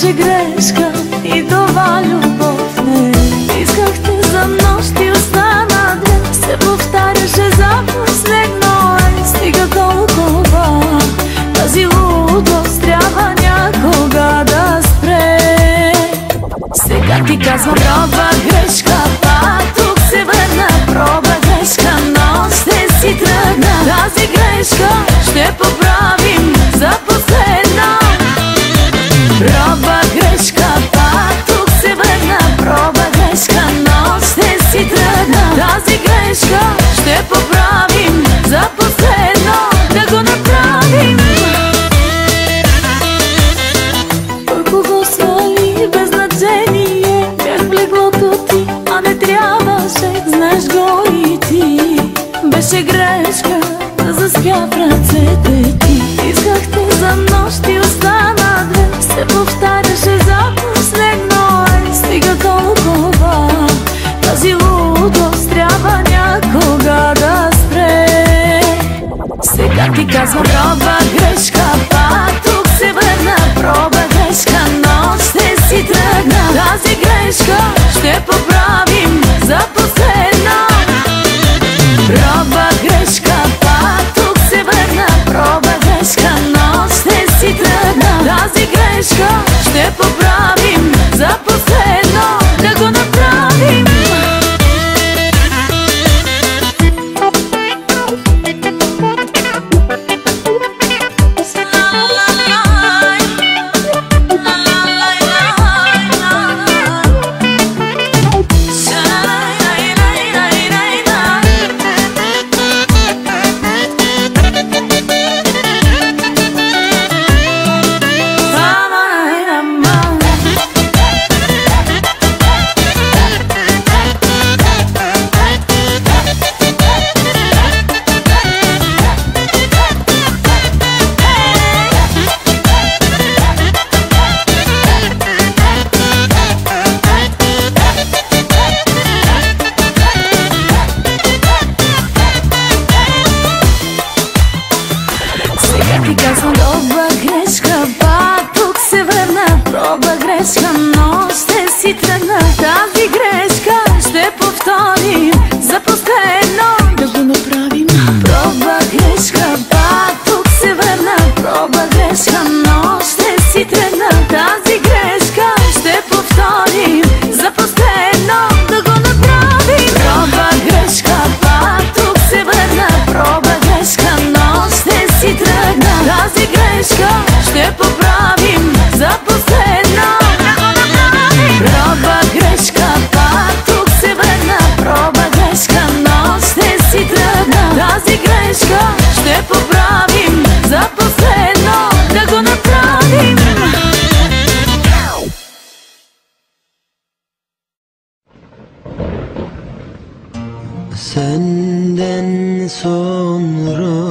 беше грешка и това любов не. Искахте за нощ и остана ден, се повтаряше за последно. Стига толкова, тази лудост трябва някога да спре. Сега ти казвам проба грешка, пак тук се върна. Проба грешка, но ще си тръгна. Тази грешка ще поправим за последно. Проба грешка, пак тук се върна. Проба грешка, но ще си тръгна. Тази грешка ще поправим за последно. Да го направим. Кой кого свали без значение, бях в леглото ти, а не трябваше, знаеш го и ти. Беше грешка да заспя в ръцете ти. Искахте за нощ и остана две, се повтаряше за последно. Стига толкова, тази лудост трябва някога да спре. Сега ти казвам проба грешка, пак тук се върна. Проба грешка, но ще си тръгна. Тази грешка ще поправим за последно. Проба грешка, пак тук се върна. Проба грешка, но ще си тръгна. Тази грешка ще поправим за последно. Да го направим. Ти казвам проба грешка, пак тук се върна. Проба грешка, но ще си тръгна. Тази грешка ще повторим за последно. Да го направим. Проба грешка, пак тук се върна. Проба грешка, но ще си тръгна. Тази грешка ще повторим за последно. Да го направим. Проба грешка, пак тук се върна. Проба грешка, но ще си тръгна. Тази грешка ще поправим за последно. Проба грешка, пак тук се върна. Проба грешка, но ще си тръгна. Тази грешка ще поправим за последно. Да го направим. Senden sonra